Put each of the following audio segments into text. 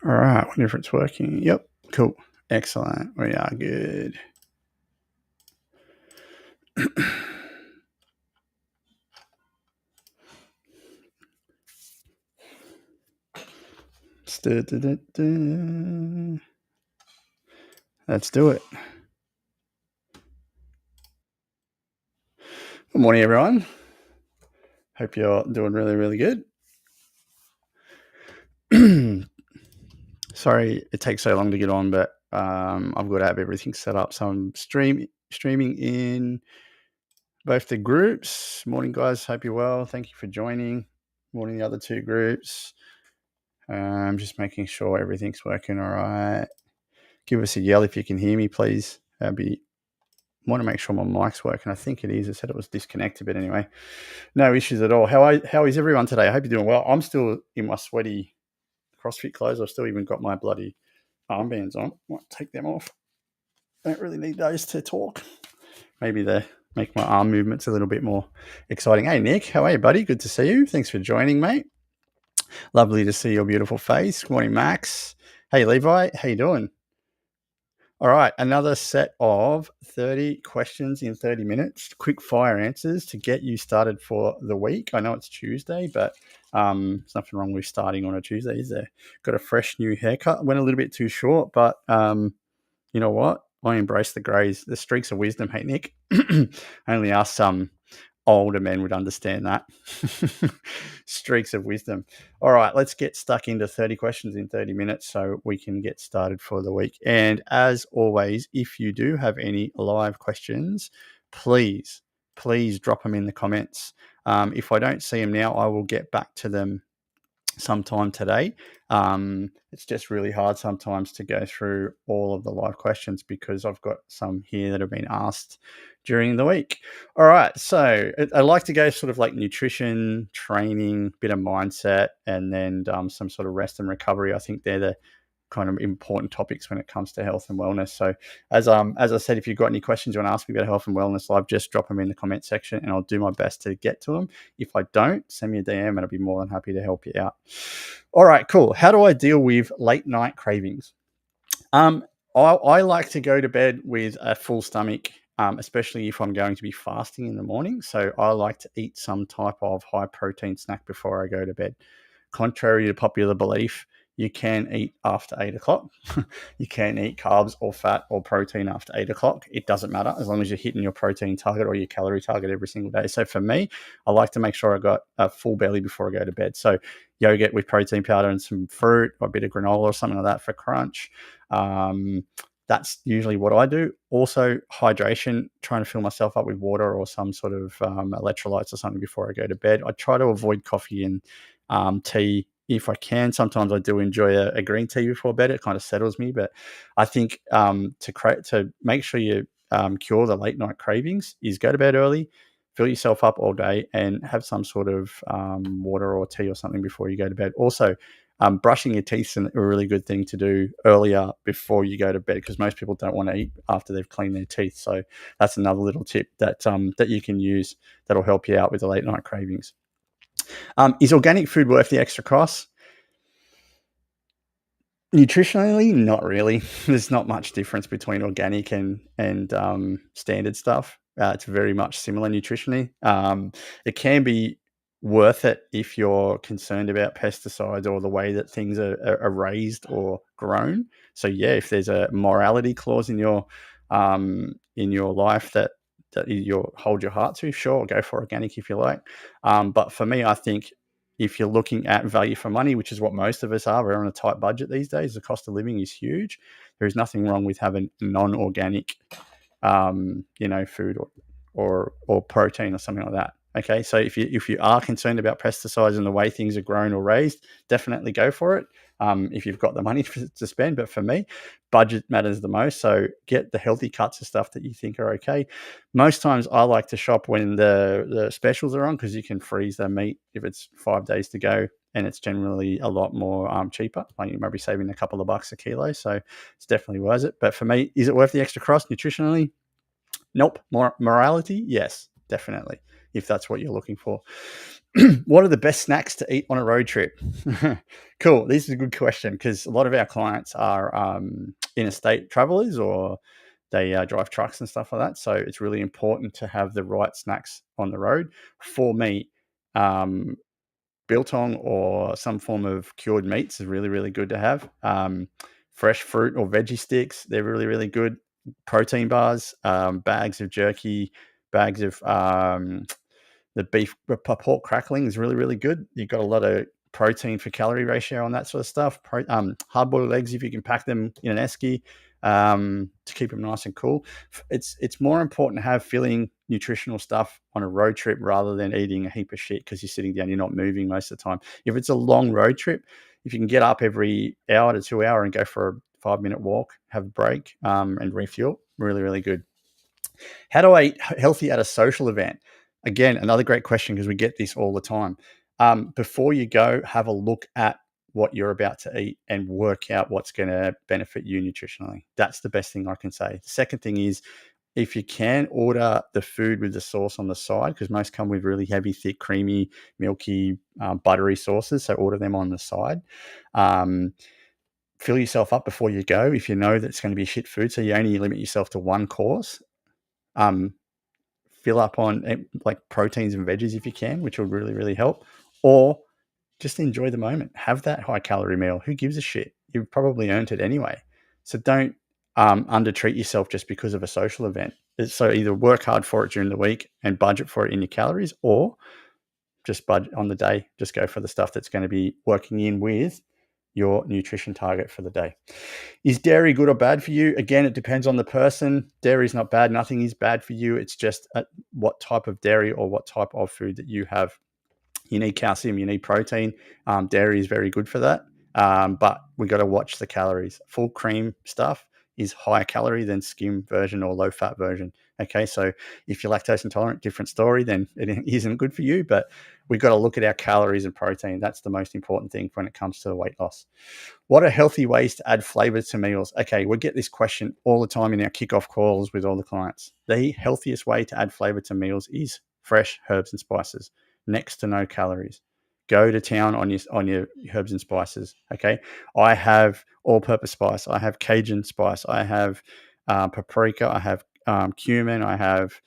All right, wonder if it's working. Yep, cool. Excellent. We are good. Let's do it. Good morning, everyone. Hope you're doing really, really good. Sorry it takes so long to get on, but I've got to have everything set up. So I'm streaming in both the groups. Morning, guys. Hope you're well. Thank you for joining. Morning, the other two groups. I'm just making sure everything's working all right. Give us a yell if you can hear me, please. Want to make sure my mic's working. I think it is. I said it was disconnected, but anyway, no issues at all. How is everyone today? I hope you're doing well. I'm still in my sweaty CrossFit clothes. I've still even got my bloody armbands on. Might take them off. Don't really need those to talk. Maybe they make my arm movements a little bit more exciting. Hey, Nick, how are you, buddy? Good to see you. Thanks for joining, mate. Lovely to see your beautiful face. Good morning, Max. Hey, Levi. How you doing? All right, another set of 30 questions in 30 minutes, quick fire answers to get you started for the week. I know it's Tuesday, but there's nothing wrong with starting on a Tuesday, is there? Got a fresh new haircut. Went a little bit too short, but you know what? I embrace the greys, the streaks of wisdom. Hey, Nick. Only ask some older men would understand that. Streaks of wisdom. All right, let's get stuck into 30 questions in 30 minutes so we can get started for the week. And as always, if you do have any live questions, please drop them in the comments. If I don't see them now, I will get back to them sometime today. It's just really hard sometimes to go through all of the live questions because I've got some here that have been asked during the week. All right, so I like to go sort of like nutrition, training, bit of mindset, and then some sort of rest and recovery. I think they're the kind of important topics when it comes to health and wellness. So as I said, if you've got any questions you want to ask me about health and wellness live, just drop them in the comment section and I'll do my best to get to them. If I don't, send me a DM and I'll be more than happy to help you out. All right, cool. How do I deal with late night cravings? I like to go to bed with a full stomach, especially if I'm going to be fasting in the morning. So I like to eat some type of high protein snack before I go to bed. Contrary to popular belief, you can eat after 8 o'clock. You can eat carbs or fat or protein after 8 o'clock. It doesn't matter as long as you're hitting your protein target or your calorie target every single day. So for me, I like to make sure I got a full belly before I go to bed. So yogurt with protein powder and some fruit or a bit of granola or something like that for crunch. That's usually what I do. Also, hydration, trying to fill myself up with water or some sort of electrolytes or something before I go to bed. I try to avoid coffee and tea if I can. Sometimes I do enjoy a green tea before bed. It kind of settles me. But I think to make sure you cure the late night cravings is go to bed early, fill yourself up all day, and have some sort of water or tea or something before you go to bed. Also, brushing your teeth is a really good thing to do earlier before you go to bed because most people don't want to eat after they've cleaned their teeth. So that's another little tip that you can use that'll help you out with the late night cravings. Is organic food worth the extra cost? Nutritionally, not really. There's not much difference between organic and standard stuff. It's very much similar nutritionally. It can be worth it if you're concerned about pesticides or the way that things are raised or grown. So yeah, if there's a morality clause in your life that you hold your heart to, sure, go for organic if you like. But for me, I think if you're looking at value for money, which is what most of us are, we're on a tight budget these days. The cost of living is huge. There is nothing wrong with having non-organic, food or protein or something like that. Okay, so if you are concerned about pesticides and the way things are grown or raised, definitely go for it. If you've got the money to spend, but for me, budget matters the most. So get the healthy cuts of stuff that you think are okay. Most times, I like to shop when the specials are on because you can freeze the meat if it's 5 days to go, and it's generally a lot more cheaper. Like you might be saving a couple of bucks a kilo, so it's definitely worth it. But for me, is it worth the extra cost nutritionally? Nope. Morality? Yes, definitely. if that's what you're looking for. What are the best snacks to eat on a road trip? Cool. This is a good question because a lot of our clients are interstate travelers, or they drive trucks and stuff like that. So it's really important to have the right snacks on the road. For me, biltong or some form of cured meats is really, really good to have. Fresh fruit or veggie sticks, they're really, really good. Protein bars, bags of jerky, bags of the beef pork crackling is really, really good. You've got a lot of protein for calorie ratio on that sort of stuff. Hard-boiled eggs, if you can pack them in an esky to keep them nice and cool. It's more important to have filling nutritional stuff on a road trip rather than eating a heap of shit because you're sitting down, you're not moving most of the time. If it's a long road trip, if you can get up every hour to 2 hour and go for a 5-minute walk, have a break, and refuel, really, really good. How do I eat healthy at a social event? Again, another great question because we get this all the time. Before you go, have a look at what you're about to eat and work out what's going to benefit you nutritionally. That's the best thing I can say. The second thing is, if you can, order the food with the sauce on the side, because most come with really heavy, thick, creamy, milky, buttery sauces. So order them on the side. Fill yourself up before you go if you know that it's going to be shit food. So you only limit yourself to one course. Fill up on like proteins and veggies if you can, which will really, really help. Or just enjoy the moment. Have that high calorie meal. Who gives a shit? You've probably earned it anyway. So don't undertreat yourself just because of a social event. So either work hard for it during the week and budget for it in your calories, or just budget on the day. Just go for the stuff that's going to be working in with your nutrition target for the day. Is dairy good or bad for you? Again, it depends on the person. Dairy is not bad. Nothing is bad for you. It's just what type of dairy or what type of food that you have. You need calcium, you need protein. Dairy is very good for that. But we got to watch the calories. Full cream stuff is higher calorie than skim version or low fat version. Okay, so if you're lactose intolerant, different story, then it isn't good for you. But we've got to look at our calories and protein. That's the most important thing when it comes to weight loss. What are healthy ways to add flavor to meals? Okay, we get this question all the time in our kickoff calls with all the clients. The healthiest way to add flavor to meals is fresh herbs and spices, next to no calories. Go to town on your herbs and spices. Okay, I have all-purpose spice. I have Cajun spice. I have paprika. I have cumin. I have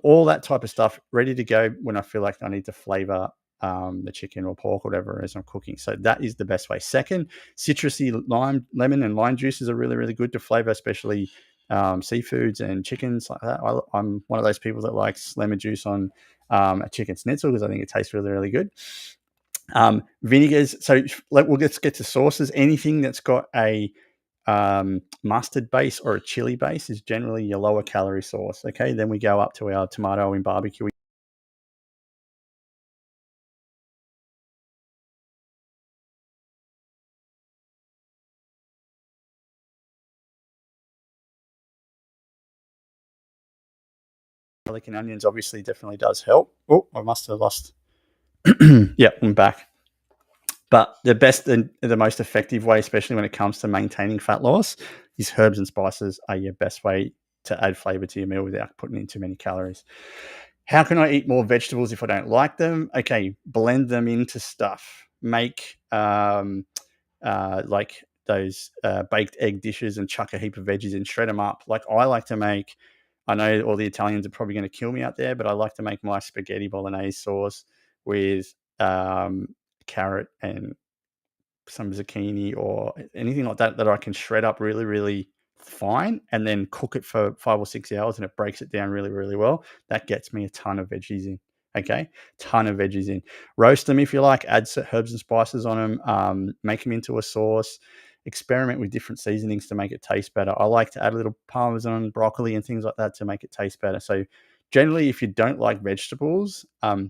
all that type of stuff ready to go when I feel like I need to flavor the chicken or pork, or whatever as I'm cooking. So that is the best way. Second, citrusy lemon and lime juices are really, really good to flavor, especially seafoods and chickens like that. I'm one of those people that likes lemon juice on a chicken schnitzel because I think it tastes really, really good. Vinegars. So we'll get to sauces. Anything that's got a mustard base or a chili base is generally your lower calorie sauce. Okay, then we go up to our tomato and barbecue. Garlic and onions obviously definitely does help. Oh, I must have lost. Yeah, I'm back. But the best and the most effective way, especially when it comes to maintaining fat loss, is herbs and spices are your best way to add flavor to your meal without putting in too many calories. How can I eat more vegetables if I don't like them? Okay, blend them into stuff. Make like those baked egg dishes and chuck a heap of veggies and shred them up. Like I like to make, I know all the Italians are probably going to kill me out there, but I like to make my spaghetti bolognese sauce with carrot and some zucchini or anything like that I can shred up really, really fine and then cook it for 5 or 6 hours and it breaks it down really, really well. That gets me a ton of veggies in. Okay, ton of veggies in. Roast them if you like. Add herbs and spices on them. Make them into a sauce. Experiment with different seasonings to make it taste better. I like to add a little parmesan, broccoli, and things like that to make it taste better. So generally, if you don't like vegetables,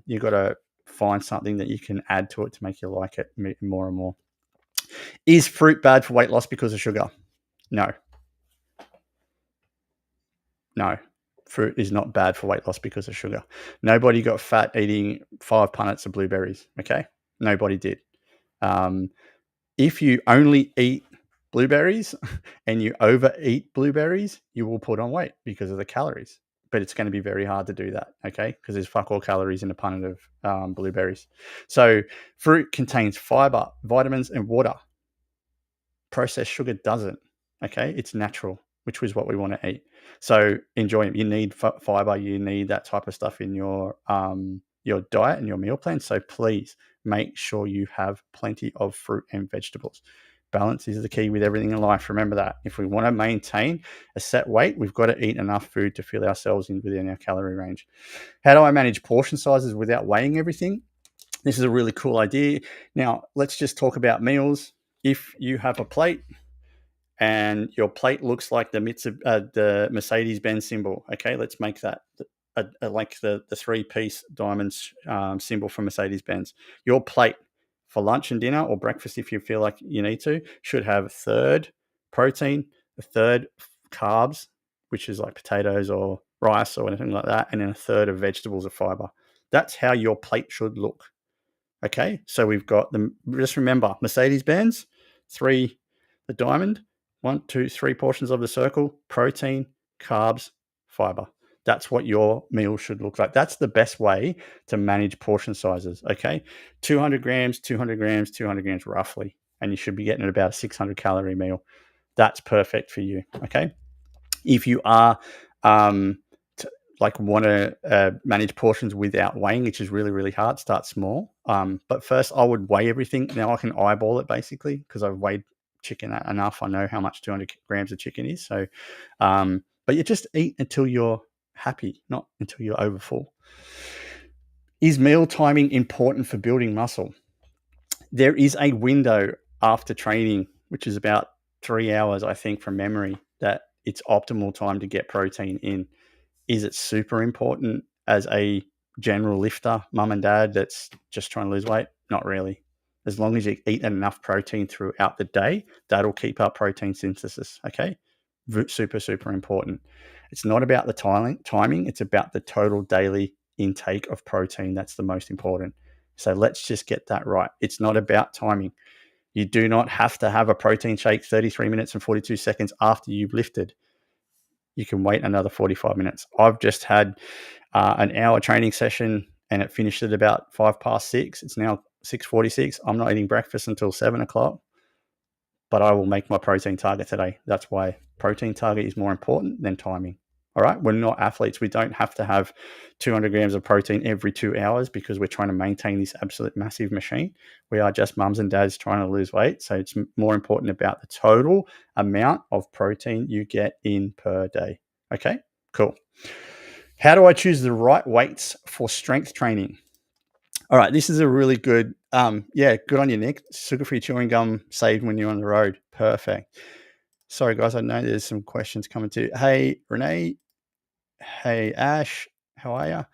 you've got to find something that you can add to it to make you like it more and more. Is fruit bad for weight loss because of sugar? No. No. Fruit is not bad for weight loss because of sugar. Nobody got fat eating 5 punnets of blueberries. Okay? Nobody did. If you only eat blueberries and you overeat blueberries, you will put on weight because of the calories. but it's going to be very hard to do that, okay? Because there's fuck all calories in a punnet of blueberries. So fruit contains fiber, vitamins, and water. Processed sugar doesn't, okay? It's natural, which is what we want to eat. So enjoy it. You need fiber. You need that type of stuff in your diet and your meal plan. So please make sure you have plenty of fruit and vegetables. Balance is the key with everything in life. Remember that. If we want to maintain a set weight, we've got to eat enough food to fill ourselves in within our calorie range. How do I manage portion sizes without weighing everything? This is a really cool idea. Now, let's just talk about meals. If you have a plate and your plate looks like the Mercedes-Benz symbol, okay, let's make that like the three-piece diamonds symbol from Mercedes-Benz. Your plate for lunch and dinner or breakfast, if you feel like you need to, should have a third protein, a third carbs, which is like potatoes or rice or anything like that, and then a third of vegetables or fiber. That's how your plate should look. Okay, so we've got just remember, Mercedes-Benz, the diamond, 1, 2, 3 portions of the circle, protein, carbs, fiber. That's what your meal should look like. That's the best way to manage portion sizes, okay? 200 grams, 200 grams, 200 grams roughly, and you should be getting about a 600 calorie meal. That's perfect for you, okay? If you are want to manage portions without weighing, which is really, really hard, start small. But first, I would weigh everything. Now I can eyeball it basically because I've weighed chicken enough. I know how much 200 grams of chicken is. So, but you just eat until you're happy, not until you're overfull. Is meal timing important for building muscle? There is a window after training, which is about 3 hours, I think, from memory, that it's optimal time to get protein in. Is it super important as a general lifter, mum and dad that's just trying to lose weight? Not really. As long as you eat enough protein throughout the day, that'll keep up protein synthesis, okay? Super, super important. It's not about the timing. It's about the total daily intake of protein. That's the most important. So let's just get that right. It's not about timing. You do not have to have a protein shake 33 minutes and 42 seconds after you've lifted. You can wait another 45 minutes. I've just had an hour training session and it finished at about 6:05. It's now 6:46. I'm not eating breakfast until 7 o'clock, but I will make my protein target today. That's why protein target is more important than timing. All right. We're not athletes. We don't have to have 200 grams of protein every 2 hours because we're trying to maintain this absolute massive machine. We are just mums and dads trying to lose weight. So it's more important about the total amount of protein you get in per day. Okay, cool. How do I choose the right weights for strength training? All right, this is a really good, good on you, Nick. Sugar-free chewing gum saved when you're on the road. Perfect. Sorry, guys, I know there's some questions coming too. Hey, Renee. Hey, Ash. How are you?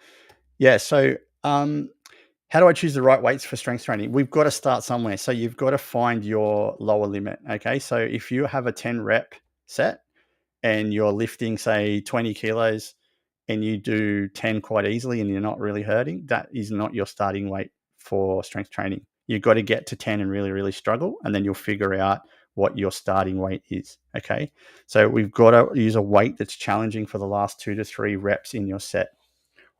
Yeah, so how do I choose the right weights for strength training? We've got to start somewhere. So you've got to find your lower limit, okay? So if you have a 10 rep set and you're lifting, say, 20 kilos and you do 10 quite easily and you're not really hurting, that is not your starting weight for strength training. You've got to get to 10 and really, really struggle, and then you'll figure out what your starting weight is, okay? So we've got to use a weight that's challenging for the last 2 to 3 reps in your set.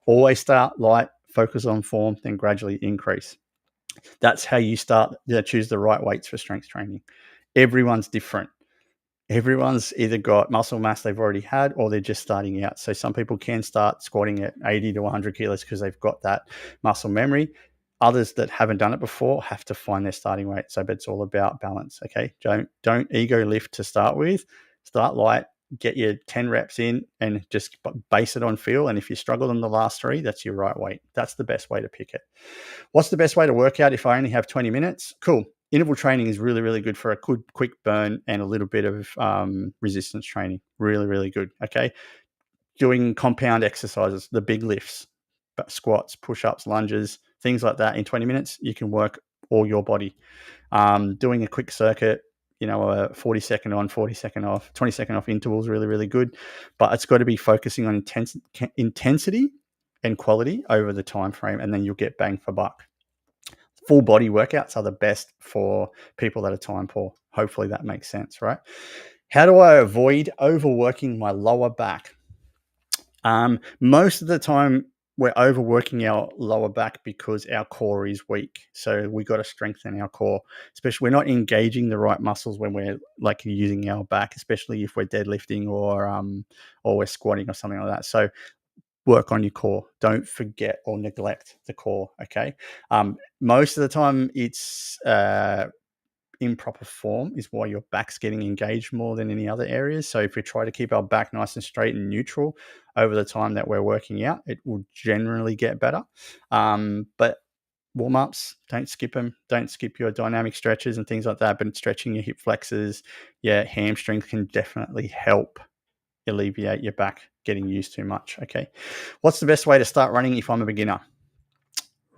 Always start light, focus on form, then gradually increase. That's how you start to choose the right weights for strength training. Everyone's different. Everyone's either got muscle mass they've already had or they're just starting out. So some people can start squatting at 80 to 100 kilos because they've got that muscle memory. Others that haven't done it before have to find their starting weight. So, but it's all about balance, okay? Don't ego lift to start with. Start light, get your 10 reps in and just base it on feel. And if you struggle in the last 3, that's your right weight. That's the best way to pick it. What's the best way to work out if I only have 20 minutes? Cool. Interval training is really, really good for a good quick burn and a little bit of resistance training. Really, really good, okay? Doing compound exercises, the big lifts, squats, push-ups, lunges, things like that in 20 minutes, you can work all your body. Doing a quick circuit, a 40-second on, 40-second off, 20-second off intervals, really, really good. But it's got to be focusing on intensity and quality over the time frame, and then you'll get bang for buck. Full body workouts are the best for people that are time poor. Hopefully that makes sense, right? How do I avoid overworking my lower back? Most of the time, we're overworking our lower back because our core is weak. So we got to strengthen our core, especially we're not engaging the right muscles when we're like using our back, especially if we're deadlifting or we're squatting or something like that. So work on your core. Don't forget or neglect the core. Okay. Most of the time, it's improper form is why your back's getting engaged more than any other areas. So if we try to keep our back nice and straight and neutral over the time that we're working out, it will generally get better. But warm-ups, don't skip them. Don't skip your dynamic stretches and things like that. But stretching your hip flexors, yeah, hamstrings can definitely help alleviate your back getting used too much. Okay. What's the best way to start running if I'm a beginner?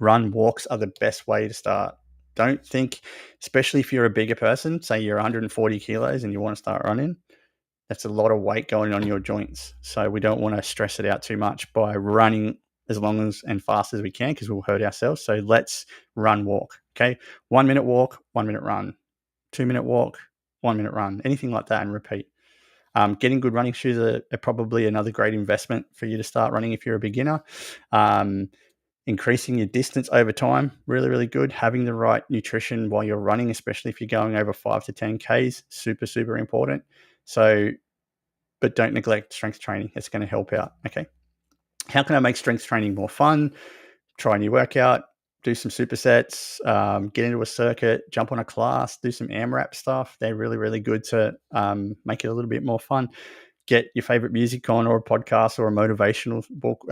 Run walks are the best way to start. Don't think, especially if you're a bigger person, say you're 140 kilos and you want to start running, that's a lot of weight going on your joints. So we don't want to stress it out too much by running as long as and fast as we can because we'll hurt ourselves. So let's run walk. Okay. 1 minute walk, 1 minute run, 2 minute walk, 1 minute run, anything like that, and repeat. Getting good running shoes are probably another great investment for you to start running if you're a beginner. Increasing your distance over time, really, really good. Having the right nutrition while you're running, especially if you're going over 5 to 10 Ks, super, super important. So, but don't neglect strength training. It's going to help out. Okay. How can I make strength training more fun? Try a new workout, do some supersets, get into a circuit, jump on a class, do some AMRAP stuff. They're really, really good to make it a little bit more fun. Get your favorite music on, or a podcast, or a motivational book,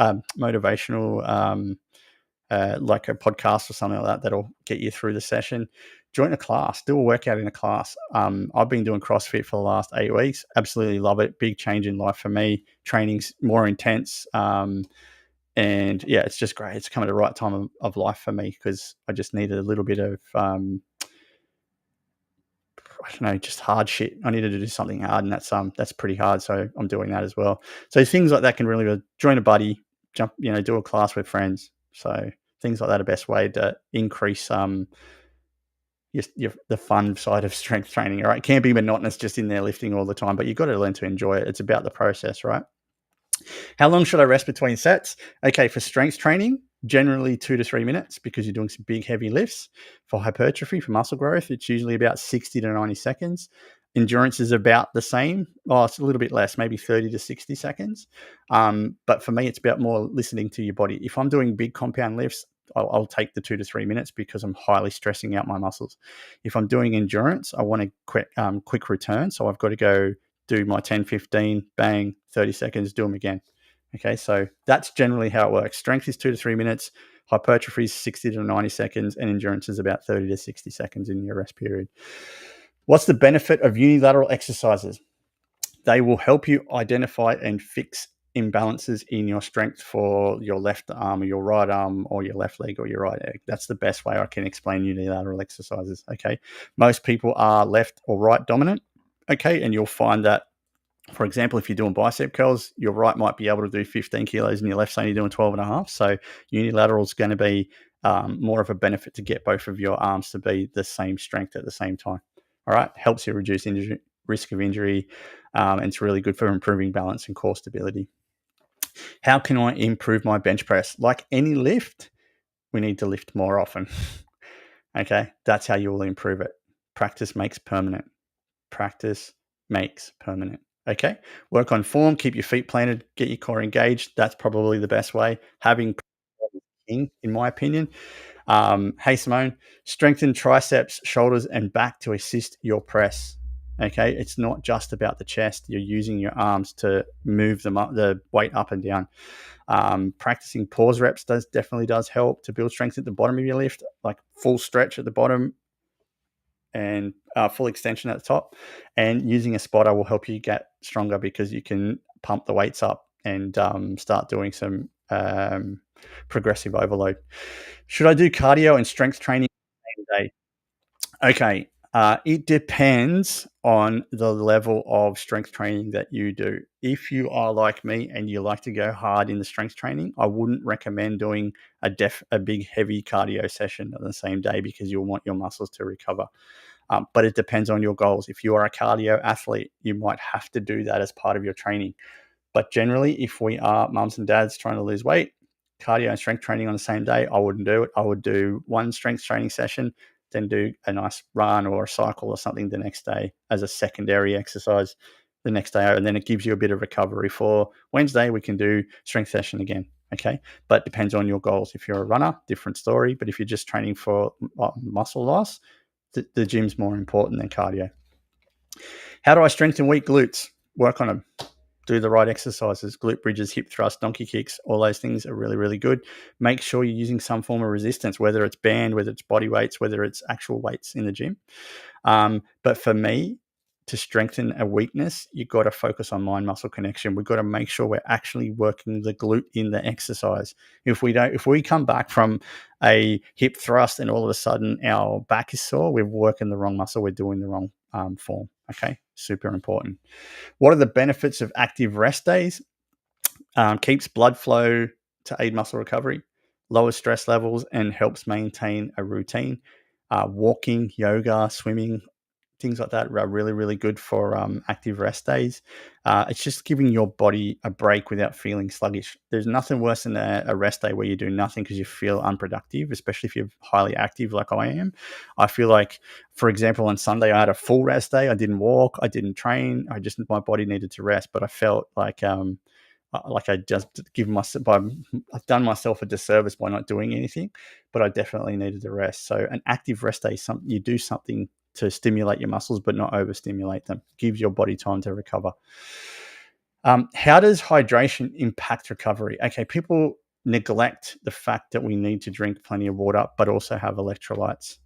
like a podcast or something like that that'll get you through the session. Join a class, do a workout in a class. I've been doing CrossFit for the last 8 weeks. Absolutely love it. Big change in life for me. Training's more intense. And yeah, it's just great. It's come at the right time of life for me because I just needed a little bit of, I don't know, just hard shit. I needed to do something hard, and that's pretty hard. So I'm doing that as well. So things like that can really join a buddy, jump, do a class with friends. So things like that are best way to increase the fun side of strength training. All right, it can't be monotonous just in there lifting all the time, but you've got to learn to enjoy it. It's about the process, right? How long should I rest between sets? Okay, for strength training, generally 2 to 3 minutes because you're doing some big heavy lifts. For hypertrophy, for muscle growth, it's usually about 60 to 90 seconds. Endurance is about the same. Oh, it's a little bit less, maybe 30 to 60 seconds. But for me, it's about more listening to your body. If I'm doing big compound lifts, I'll take the 2 to 3 minutes because I'm highly stressing out my muscles. If I'm doing endurance, I want a quick return. So I've got to go do my 10, 15, bang, 30 seconds, do them again. Okay, so that's generally how it works. Strength is 2 to 3 minutes, hypertrophy is 60 to 90 seconds, and endurance is about 30 to 60 seconds in your rest period. What's the benefit of unilateral exercises? They will help you identify and fix imbalances in your strength for your left arm or your right arm or your left leg or your right leg. That's the best way I can explain unilateral exercises. Okay, most people are left or right dominant. Okay, and you'll find that, for example, if you're doing bicep curls, your right might be able to do 15 kilos and your left's only doing 12 and a half. So unilateral is going to be more of a benefit to get both of your arms to be the same strength at the same time. All right, helps you reduce risk of injury, and it's really good for improving balance and core stability. How can I improve my bench press? Like any lift, we need to lift more often. Okay, that's how you will improve it. Practice makes permanent. Practice makes permanent. Okay, work on form, keep your feet planted, get your core engaged. That's probably the best way. Having in my opinion. Hey, Simone, strengthen triceps, shoulders, and back to assist your press. Okay, it's not just about the chest. You're using your arms to move the weight up and down. Practicing pause reps definitely does help to build strength at the bottom of your lift, like full stretch at the bottom and full extension at the top. And using a spotter will help you get stronger because you can pump the weights up and start doing some progressive overload. Should I do cardio and strength training the same day? Okay. It depends on the level of strength training that you do. If you are like me and you like to go hard in the strength training, I wouldn't recommend doing a big heavy cardio session on the same day because you'll want your muscles to recover. But it depends on your goals. If you are a cardio athlete, you might have to do that as part of your training. But generally, if we are mums and dads trying to lose weight, cardio and strength training on the same day, I wouldn't do it. I would do one strength training session, then do a nice run or a cycle or something the next day as a secondary exercise the next day. And then it gives you a bit of recovery for Wednesday. We can do strength session again. Okay. But it depends on your goals. If you're a runner, different story. But if you're just training for muscle loss, the gym's more important than cardio. How do I strengthen weak glutes? Work on them. Do the right exercises, glute bridges, hip thrusts, donkey kicks, all those things are really, really good. Make sure you're using some form of resistance, whether it's band, whether it's body weights, whether it's actual weights in the gym. But for me, to strengthen a weakness, you've got to focus on mind-muscle connection. We've got to make sure we're actually working the glute in the exercise. If we come back from a hip thrust and all of a sudden our back is sore, we're working the wrong muscle, we're doing the wrong form. Okay, super important. What are the benefits of active rest days? Keeps blood flow to aid muscle recovery, lowers stress levels, and helps maintain a routine. Walking, yoga, swimming, things like that are really, really good for active rest days. It's just giving your body a break without feeling sluggish. There's nothing worse than a rest day where you do nothing because you feel unproductive, especially if you're highly active like I am. I feel like, for example, on Sunday, I had a full rest day. I didn't walk. I didn't train. My body needed to rest, but I felt like I just I've done myself a disservice by not doing anything, but I definitely needed to rest. So an active rest day, you do something to stimulate your muscles, but not overstimulate them. Gives your body time to recover. How does hydration impact recovery? Okay, people neglect the fact that we need to drink plenty of water, but also have electrolytes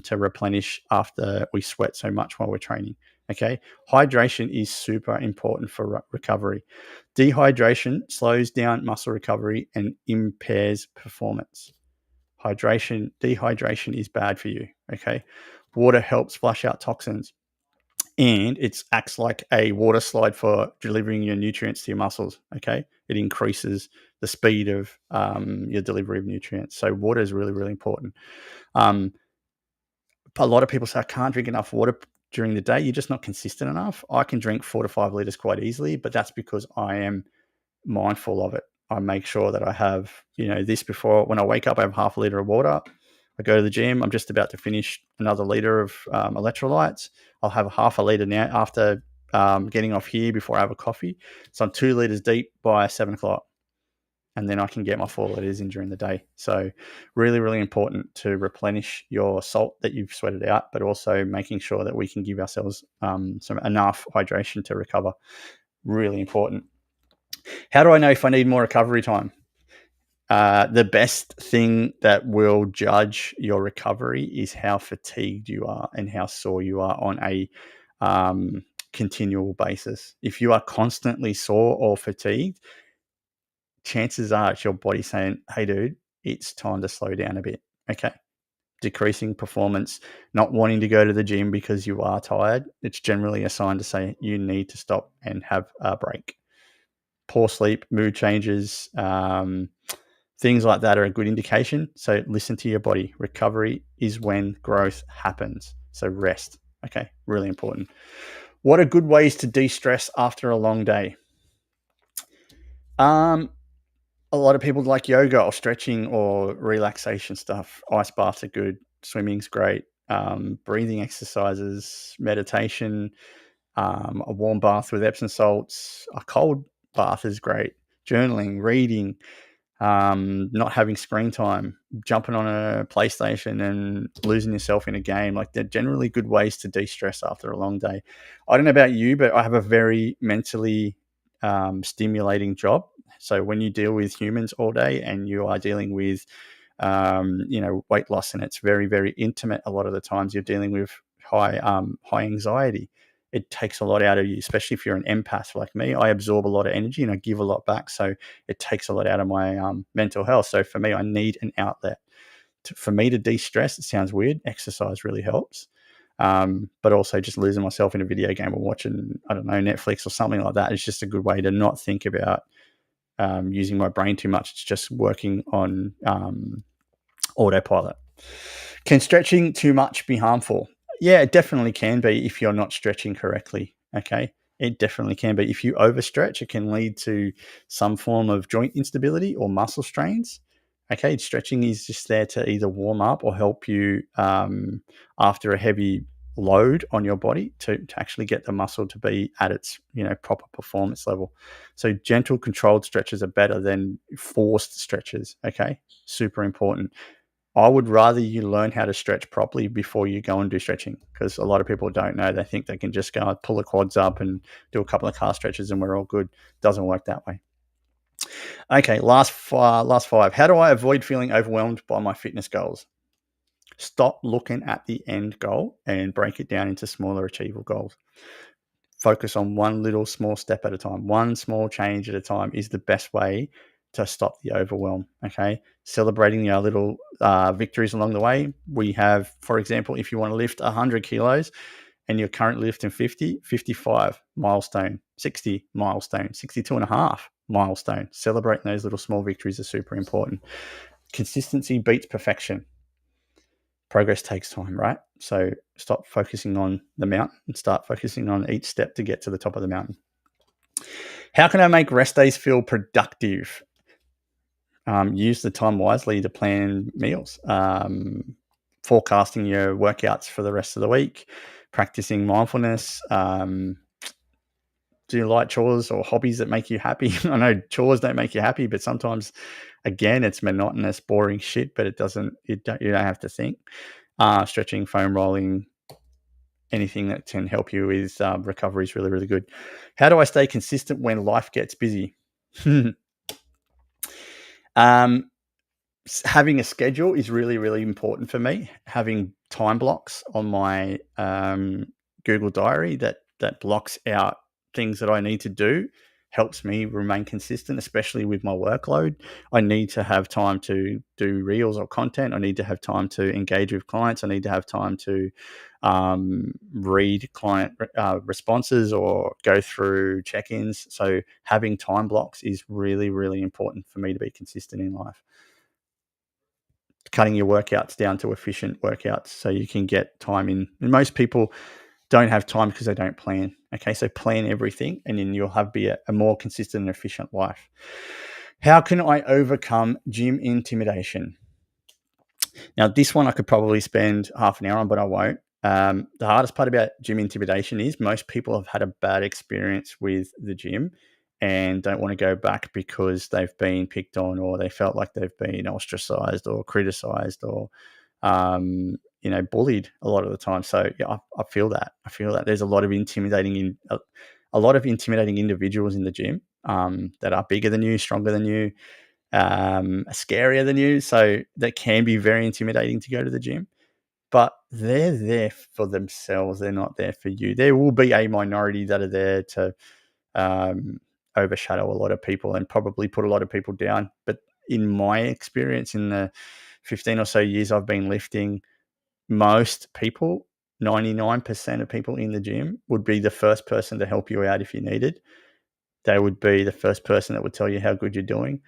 to replenish after we sweat so much while we're training. Okay, hydration is super important for recovery. Dehydration slows down muscle recovery and impairs performance. Dehydration is bad for you. Okay, water helps flush out toxins, and it acts like a water slide for delivering your nutrients to your muscles. Okay, it increases the speed of your delivery of nutrients. So water is really, really important. A lot of people say I can't drink enough water during the day. You're just not consistent enough. I can drink 4 to 5 liters quite easily, but that's because I am mindful of it. I make sure that I have, this before when I wake up, I have half a liter of water. I go to the gym. I'm just about to finish another liter of electrolytes. I'll have half a liter now after getting off here before I have a coffee. So I'm 2 liters deep by 7 o'clock. And then I can get my 4 liters in during the day. So really, really important to replenish your salt that you've sweated out, but also making sure that we can give ourselves some enough hydration to recover. Really important. How do I know if I need more recovery time? The best thing that will judge your recovery is how fatigued you are and how sore you are on a continual basis. If you are constantly sore or fatigued, chances are it's your body saying, hey, dude, it's time to slow down a bit. Okay. Decreasing performance, not wanting to go to the gym because you are tired. It's generally a sign to say you need to stop and have a break. Poor sleep, mood changes, things like that are a good indication. So listen to your body. Recovery is when growth happens. So rest. Okay. Really important. What are good ways to de-stress after a long day? A lot of people like yoga or stretching or relaxation stuff. Ice baths are good. Swimming's great. Breathing exercises, meditation, a warm bath with Epsom salts, a cold bath is great. Journaling, reading, not having screen time, jumping on a PlayStation and losing yourself in a game. Like, they're generally good ways to de-stress after a long day. I don't know about you, but I have a very mentally stimulating job. So when you deal with humans all day and you are dealing with, weight loss, and it's very, very intimate, a lot of the times you're dealing with high anxiety. It takes a lot out of you, especially if you're an empath like me. I absorb a lot of energy and I give a lot back. So it takes a lot out of my mental health. So for me, I need an outlet. For me to de-stress, it sounds weird. Exercise really helps. But also just losing myself in a video game or watching, I don't know, Netflix or something like that is just a good way to not think about using my brain too much. It's just working on autopilot. Can stretching too much be harmful? Yeah, it definitely can be if you're not stretching correctly. Okay. It definitely can be. If you overstretch, it can lead to some form of joint instability or muscle strains. Okay, stretching is just there to either warm up or help you after a heavy load on your body to actually get the muscle to be at its proper performance level. So gentle controlled stretches are better than forced stretches. Okay, super important. I would rather you learn how to stretch properly before you go and do stretching, because a lot of people don't know. They think they can just go and pull the quads up and do a couple of calf stretches and we're all good. Doesn't work that way. Okay, last five. How do I avoid feeling overwhelmed by my fitness goals? Stop looking at the end goal and break it down into smaller, achievable goals. Focus on one little small step at a time. One small change at a time is the best way to stop the overwhelm. Okay, celebrating our little victories along the way. We have, for example, if you want to lift 100 kilos and you're currently lifting 50, 55 milestone, 60 milestone, 62 and a half milestone. Celebrating those little small victories is super important. Consistency beats perfection. Progress takes time, right? So stop focusing on the mountain and start focusing on each step to get to the top of the mountain. How can I make rest days feel productive? Use the time wisely to plan meals, forecasting your workouts for the rest of the week, practicing mindfulness, do light chores or hobbies that make you happy. I know chores don't make you happy, but sometimes, again, it's monotonous, boring shit, but you don't have to think. Stretching, foam rolling, anything that can help you with recovery is really, really good. How do I stay consistent when life gets busy? Having a schedule is really, really important for me. Having time blocks on my Google Diary that blocks out things that I need to do helps me remain consistent, especially with my workload. I need to have time to do reels or content. I need to have time to engage with clients. I need to have time to read client responses or go through check-ins. So having time blocks is really, really important for me to be consistent in life. Cutting your workouts down to efficient workouts so you can get time in. And most people don't have time because they don't plan. Okay, so plan everything and then you'll be a more consistent and efficient life. How can I overcome gym intimidation? Now, this one I could probably spend half an hour on, but I won't. The hardest part about gym intimidation is most people have had a bad experience with the gym and don't want to go back because they've been picked on or they felt like they've been ostracized or criticized or bullied a lot of the time. So yeah, I feel that. There's a lot of intimidating individuals in the gym that are bigger than you, stronger than you, scarier than you. So that can be very intimidating to go to the gym. But they're there for themselves. They're not there for you. There will be a minority that are there to overshadow a lot of people and probably put a lot of people down. But in my experience, in the 15 or so years I've been lifting, most people, 99% of people in the gym would be the first person to help you out if you needed. They would be the first person that would tell you how good you're doing.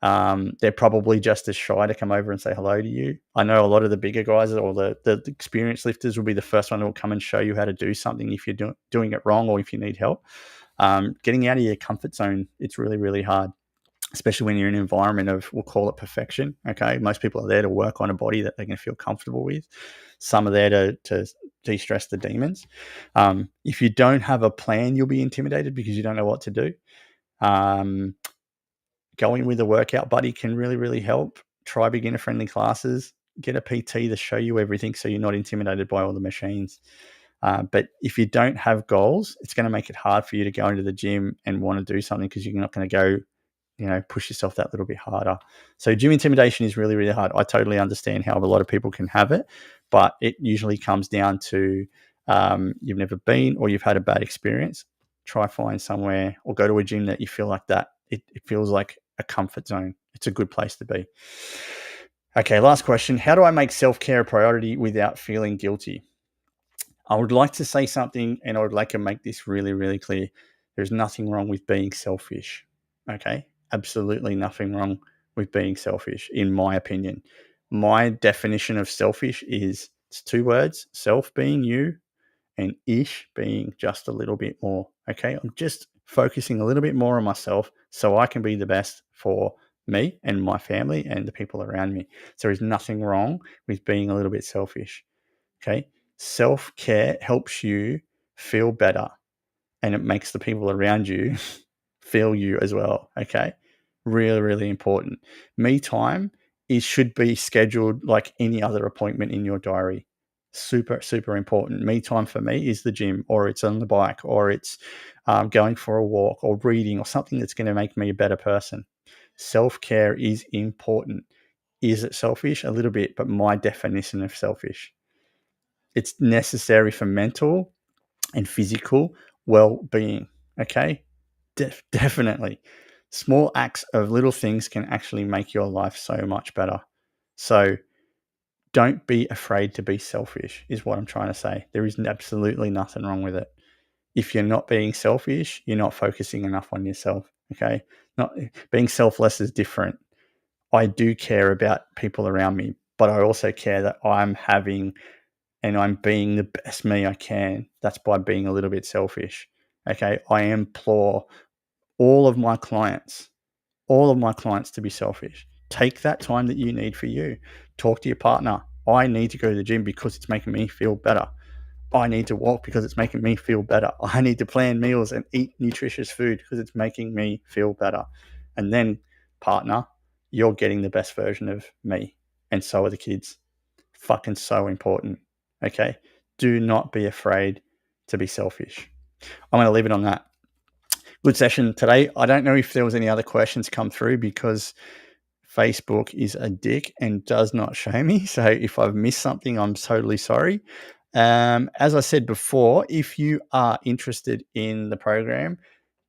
They're probably just as shy to come over and say hello to you. I know a lot of the bigger guys or the experienced lifters will be the first one who will come and show you how to do something if you're doing it wrong or if you need help. Getting out of your comfort zone, it's really, really hard, especially when you're in an environment of, we'll call it perfection. Okay. Most people are there to work on a body that they can feel comfortable with. Some are there to de-stress the demons. If you don't have a plan, you'll be intimidated because you don't know what to do. Going with a workout buddy can really, really help. Try beginner-friendly classes. Get a PT to show you everything so you're not intimidated by all the machines. But if you don't have goals, it's going to make it hard for you to go into the gym and want to do something because you're not going to go, push yourself that little bit harder. So gym intimidation is really, really hard. I totally understand how a lot of people can have it, but it usually comes down to you've never been or you've had a bad experience. Try find somewhere or go to a gym that you feel like that. It feels like a comfort zone. It's a good place to be. Okay, last question. How do I make self-care a priority without feeling guilty? I would like to say something and I would like to make this really, really clear. There's nothing wrong with being selfish. Okay? Absolutely nothing wrong with being selfish, in my opinion. My definition of selfish is, it's two words: self being you and ish being just a little bit more. Okay. I'm just focusing a little bit more on myself so I can be the best for me and my family and the people around me. So there is nothing wrong with being a little bit selfish. Okay. Self care helps you feel better and it makes the people around you feel you as well. Okay. Really, really important. Me time should be scheduled like any other appointment in your diary. Super, super important. Me time for me is the gym, or it's on the bike, or it's going for a walk, or reading, or something that's going to make me a better person. Self care is important. Is it selfish? A little bit, but my definition of selfish. It's necessary for mental and physical well-being. Okay, definitely. Small acts of little things can actually make your life so much better. So don't be afraid to be selfish, is what I'm trying to say. There is absolutely nothing wrong with it. If you're not being selfish, you're not focusing enough on yourself. Okay, not being selfless is different. I do care about people around me, but I also care that I'm having and I'm being the best me I can. That's by being a little bit selfish. Okay, I implore all of my clients to be selfish. Take that time that you need for you. Talk to your partner. I need to go to the gym because it's making me feel better. I need to walk because it's making me feel better. I need to plan meals and eat nutritious food because it's making me feel better. And then, partner, you're getting the best version of me. And so are the kids. Fucking so important. Okay. Do not be afraid to be selfish. I'm going to leave it on that. Good session today. I don't know if there was any other questions come through because Facebook is a dick and does not show me. So if I've missed something, I'm totally sorry. As I said before, if you are interested in the program,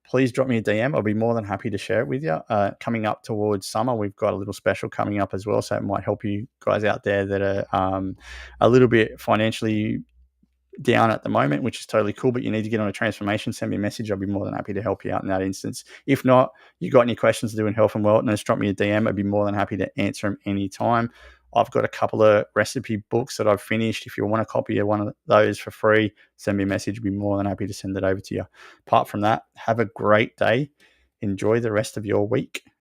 please drop me a DM. I'll be more than happy to share it with you. Coming up towards summer, we've got a little special coming up as well. So it might help you guys out there that are a little bit financially down at the moment, which is totally cool, but you need to get on a transformation, send me a message. I'll be more than happy to help you out in that instance. If not, you got any questions to do in health and wellness, drop me a DM. I'd be more than happy to answer them anytime. I've got a couple of recipe books that I've finished. If you want a copy of one of those for free, send me a message. I'd be more than happy to send it over to you. Apart from that, have a great day. Enjoy the rest of your week.